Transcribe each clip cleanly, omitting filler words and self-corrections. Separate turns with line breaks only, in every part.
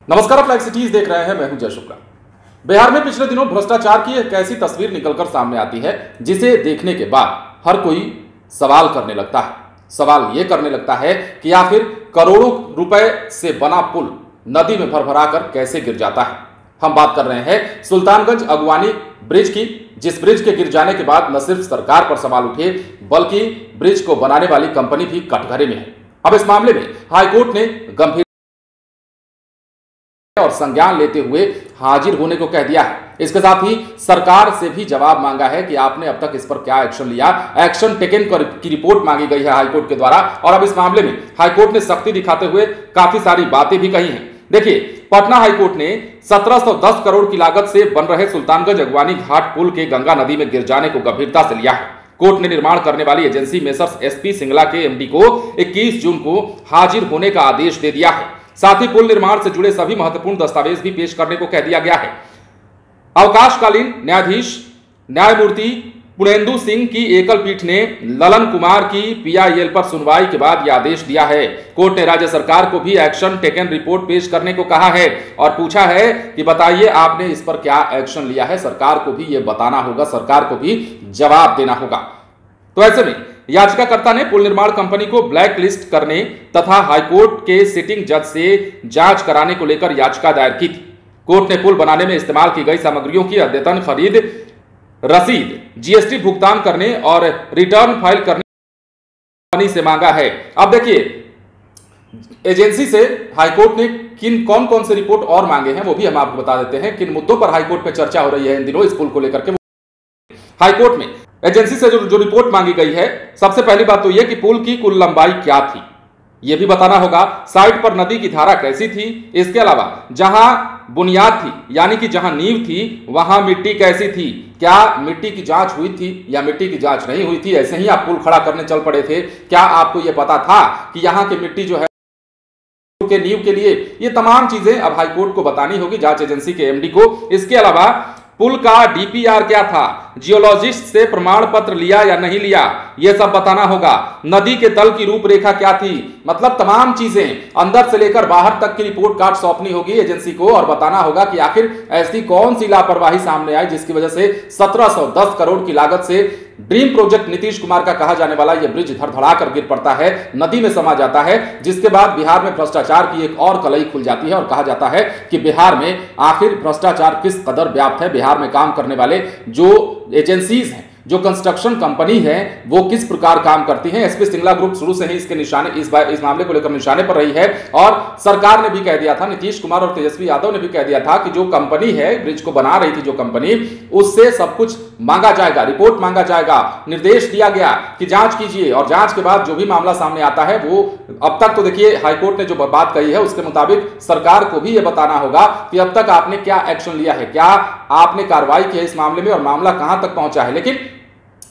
नमस्कार, आप live cities देख रहे हैं। मैं हूं जय शुक्ला। बिहार में पिछले दिनों भ्रष्टाचार की एक ऐसी तस्वीर निकलकर सामने आती है जिसे देखने के बाद हर कोई सवाल करने लगता है। सवाल यह करने लगता है कि आखिर करोड़ों रुपए से बना पुल नदी में भरभराकर कैसे गिर जाता है। हम बात कर रहे हैं सुल्तानगंज अगवानी ब्रिज की, जिस ब्रिज के गिर जाने के बाद न सिर्फ सरकार पर सवाल उठे बल्कि ब्रिज को बनाने वाली कंपनी भी कटघरे में है। अब इस मामले में हाईकोर्ट ने गंभीर और संज्ञान लेते हुए हाजिर होने को कह दिया है। इसके साथ ही सरकार से भी जवाब मांगा है कि आपने अब तक इस पर क्या एक्शन लिया। एक्शन टेकन की रिपोर्ट मांगी गई है हाईकोर्ट के द्वारा और अब इस मामले में हाईकोर्ट ने सख्ती दिखाते हुए काफी सारी बातें भी कही हैं। देखिए, पटना हाईकोर्ट ने 1710 करोड़ की लागत से बन रहे सुल्तानगंज अगवानी घाट पुल के गंगा नदी में गिर जाने को गंभीरता से लिया है। कोर्ट ने निर्माण करने वाली एजेंसी मेसर्स एसपी सिंगला के एमडी को 21 जून को हाजिर होने का आदेश दे दिया है। साथ ही पुल निर्माण से जुड़े सभी महत्वपूर्ण दस्तावेज भी पेश करने को कह दिया गया है। अवकाशकालीन न्यायाधीश न्यायमूर्ति पुनेंदु सिंह की एकल पीठ ने ललन कुमार की पीआईएल पर सुनवाई के बाद यह आदेश दिया है। कोर्ट ने राज्य सरकार को भी एक्शन टेकन रिपोर्ट पेश करने को कहा है और पूछा है कि बताइए आपने इस पर क्या एक्शन लिया है। सरकार को भी यह बताना होगा, सरकार को भी जवाब देना होगा। तो ऐसे में याचिकाकर्ता ने पुल निर्माण कंपनी को ब्लैक लिस्ट करने तथा हाईकोर्ट के सिटिंग जज से जांच कराने को लेकर याचिका दायर की थी। कोर्ट ने पुल बनाने में इस्तेमाल की गई सामग्रियों की अद्यतन खरीद रसीद, जीएसटी भुगतान करने और रिटर्न फाइल करने कंपनी से मांगा है। अब देखिए, एजेंसी से हाईकोर्ट ने कौन कौन से रिपोर्ट और मांगे हैं वो भी हम आपको बता देते हैं। किन मुद्दों पर हाईकोर्ट में चर्चा हो रही है इन दिनों इस पुल को लेकर के। हाईकोर्ट में एजेंसी से जो रिपोर्ट मांगी गई है, सबसे पहली बात तो यह कि पुल की कुल लंबाई क्या थी, यह भी बताना होगा। साइट पर नदी की धारा कैसी थी, इसके अलावा जहां बुनियाद थी यानी कि जहां नींव थी वहां मिट्टी कैसी थी, क्या मिट्टी की जांच हुई थी या मिट्टी की जांच नहीं हुई थी, ऐसे ही आप पुल खड़ा करने चल पड़े थे। क्या आपको यह पता था कि यहां की मिट्टी जो है के नींव के लिए, ये तमाम चीजें अब हाईकोर्ट को बतानी होगी, जांच एजेंसी के एमडी को। इसके अलावा पुल का डीपीआर क्या था, जियोलॉजिस्ट से प्रमाण पत्र लिया या नहीं लिया, यह सब बताना होगा। नदी के तल की रूपरेखा क्या थी, मतलब तमाम चीजें अंदर से लेकर बाहर तक की रिपोर्ट कार्ड सौंपनी होगी एजेंसी को और बताना होगा कि आखिर ऐसी कौन सी लापरवाही सामने आई जिसकी वजह से 1710 करोड़ की लागत से ड्रीम प्रोजेक्ट नीतीश कुमार का कहा जाने वाला यह ब्रिज धड़धड़ाकर गिर पड़ता है, नदी में समा जाता है, जिसके बाद बिहार में भ्रष्टाचार की एक और कलई खुल जाती है और कहा जाता है कि बिहार में आखिर भ्रष्टाचार किस कदर व्याप्त है। बिहार में काम करने वाले जो एजेंसीज हैं, जो कंस्ट्रक्शन कंपनी है, वो किस प्रकार काम करती हैं। एसपी सिंगला ग्रुप शुरू से ही इसके निशाने इस मामले को लेकर निशाने पर रही है और सरकार ने भी कह दिया था, नीतीश कुमार और तेजस्वी यादव ने भी कह दिया था कि जो कंपनी है, ब्रिज को बना रही थी जो कंपनी, उससे सब कुछ मांगा जाएगा, रिपोर्ट मांगा जाएगा। निर्देश दिया गया कि जांच कीजिए और जांच के बाद जो भी मामला सामने आता है वो अब तक तो देखिए हाईकोर्ट ने जो बात कही है उसके मुताबिक सरकार को भी यह बताना होगा कि अब तक आपने क्या एक्शन लिया है, क्या आपने कार्रवाई की है इस मामले में और मामला कहां तक पहुंचा है। लेकिन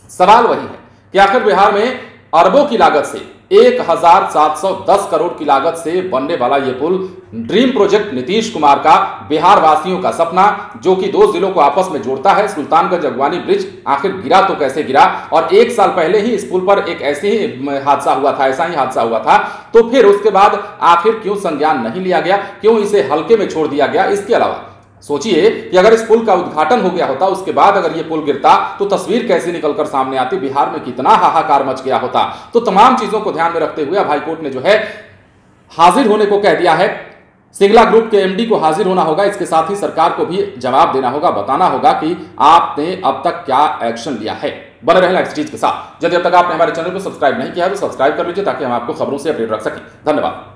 सवाल वही है कि आखिर बिहार में अरबों की लागत से 1710 करोड़ की लागत से बनने वाला यह पुल ड्रीम प्रोजेक्ट नीतीश कुमार का, बिहार वासियों का सपना, जो कि दो जिलों को आपस में जोड़ता है, सुल्तानगंज अगवानी ब्रिज, आखिर गिरा तो कैसे गिरा। और एक साल पहले ही इस पुल पर एक ऐसा ही हादसा हुआ था, तो फिर उसके बाद आखिर क्यों संज्ञान नहीं लिया गया, क्यों इसे हल्के में छोड़ दिया गया। इसके अलावा सोचिए कि अगर इस पुल का उद्घाटन हो गया होता, उसके बाद अगर यह पुल गिरता तो तस्वीर कैसे निकलकर सामने आती, बिहार में कितना हाहाकार मच गया होता। तो तमाम चीजों को ध्यान में रखते हुए अब हाईकोर्ट ने जो है हाजिर होने को कह दिया है। सिंगला ग्रुप के एमडी को हाजिर होना होगा, इसके साथ ही सरकार को भी जवाब देना होगा, बताना होगा कि आपने अब तक क्या एक्शन लिया है। बने रहें लाइव सिटीज के साथ। यदि अब तक आपने हमारे चैनल को सब्सक्राइब नहीं किया है तो सब्सक्राइब कर लीजिए ताकि हम आपको खबरों से अपडेट रख सकें। धन्यवाद।